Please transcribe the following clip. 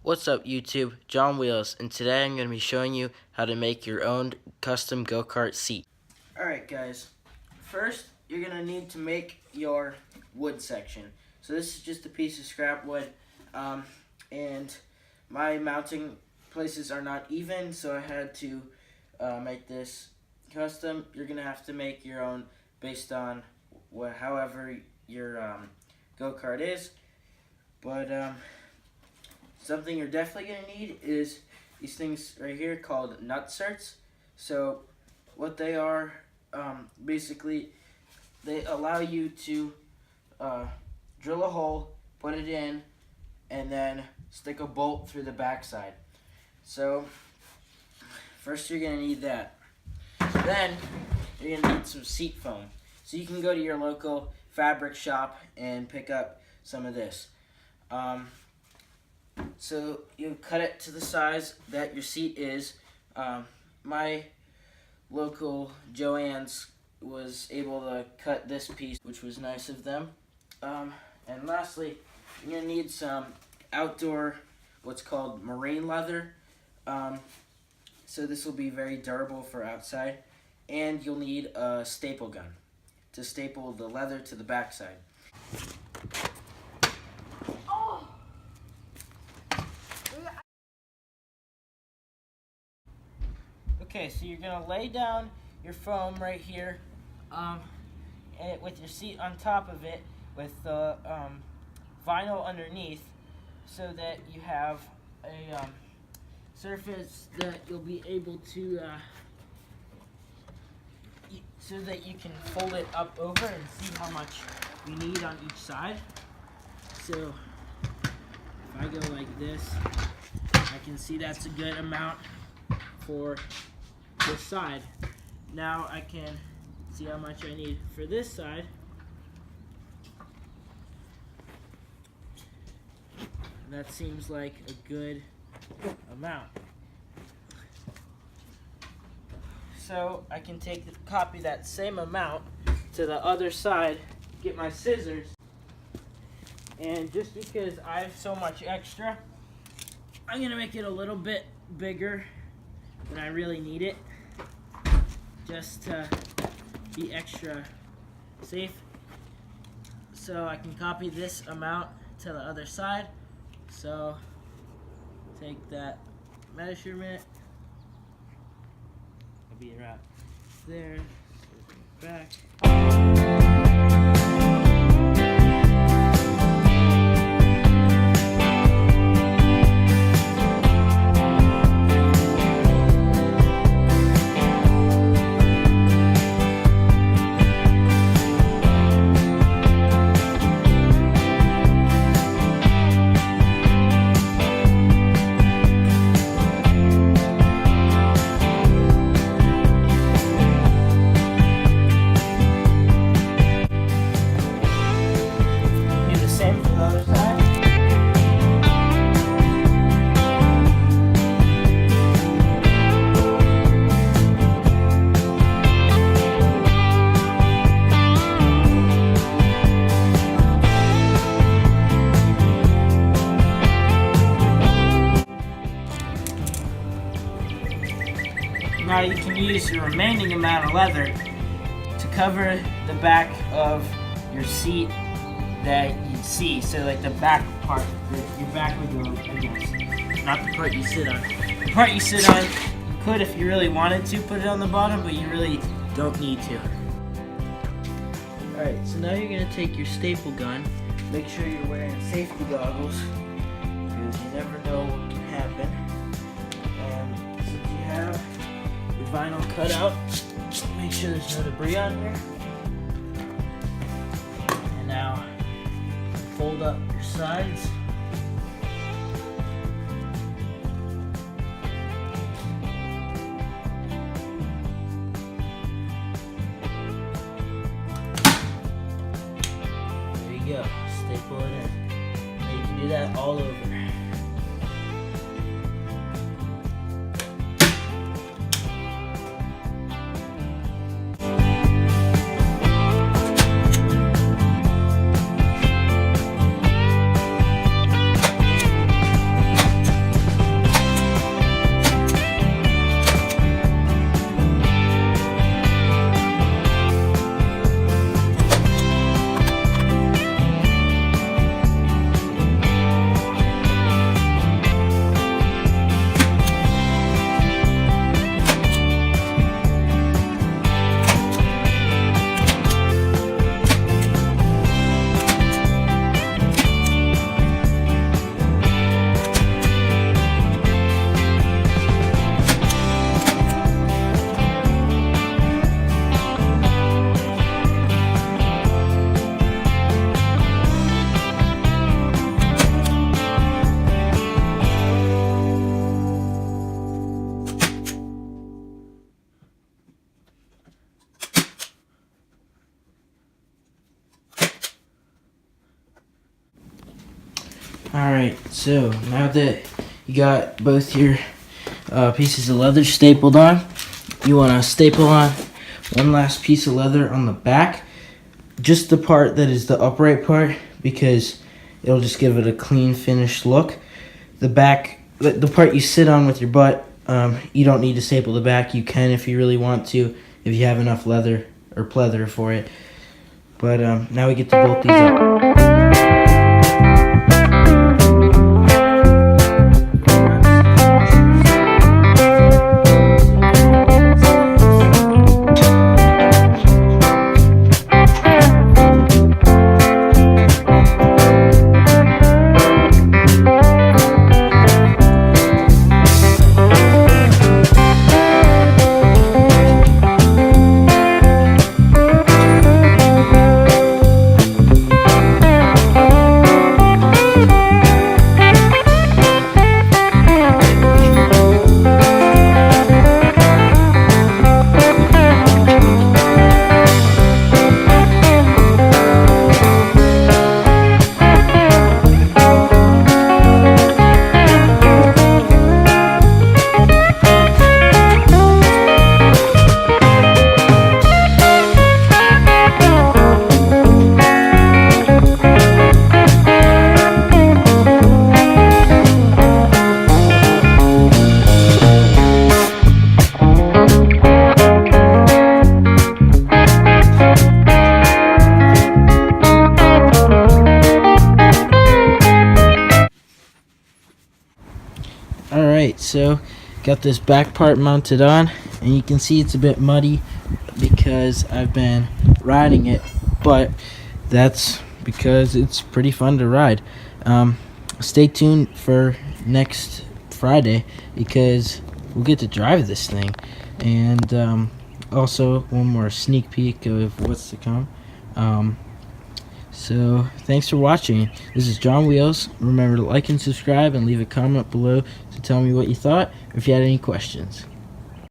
What's up YouTube, John Wheels, and today I'm going to be showing you how to make your own custom go-kart seat. Alright guys, first you're going to need to make your wood section. So this is just a piece of scrap wood, and my mounting places are not even, so I had to make this custom. You're going to have to make your own based on however your go-kart is, but something you're definitely going to need is these things right here called nutserts. So what they are, basically, they allow you to drill a hole, put it in, and then stick a bolt through the backside. So first you're going to need that. Then you're going to need some seat foam. So you can go to your local fabric shop and pick up some of this. So you cut it to the size that your seat is. My local Joann's was able to cut this piece, which was nice of them. And lastly, you're going to need some outdoor, what's called marine leather. So this will be very durable for outside. And you'll need a staple gun to staple the leather to the backside. Okay, so you're going to lay down your foam right here, and with your seat on top of it, with the vinyl underneath, so that you have a surface that you'll be able to, so that you can fold it up over and see how much you need on each side. So if I go like this, I can see that's a good amount for this side. Now I can see how much I need for this side. That seems like a good amount. So I can copy that same amount to the other side, get my scissors, and just because I have so much extra, I'm gonna make it a little bit bigger than I really need it, just to be extra safe. So I can copy this amount to the other side. So take that measurement, it'll be right there, back. Now you can use the remaining amount of leather to cover the back of your seat that you see. So like the back part that your back would go against, not the part you sit on. The part you sit on, you could if you really wanted to put it on the bottom, but you really don't need to. Alright, so now you're going to take your staple gun. Make sure you're wearing safety goggles, because you never know what can happen. And since you have your vinyl cut out, make sure there's no debris on here. And now fold up your sides. There you go, staple it in. Now you can do that all over. Alright, so now that you got both your pieces of leather stapled on, you want to staple on one last piece of leather on the back, just the part that is the upright part, because it'll just give it a clean finished look. The back, the part you sit on with your butt, you don't need to staple the back. You can if you really want to, if you have enough leather or pleather for it. But now we get to bolt these up. Alright, so got this back part mounted on, and you can see it's a bit muddy because I've been riding it, but that's because it's pretty fun to ride. Stay tuned for next Friday because we'll get to drive this thing, and also one more sneak peek of what's to come. So thanks for watching. This is John Wheels. Remember to like and subscribe and leave a comment below to tell me what you thought or if you had any questions.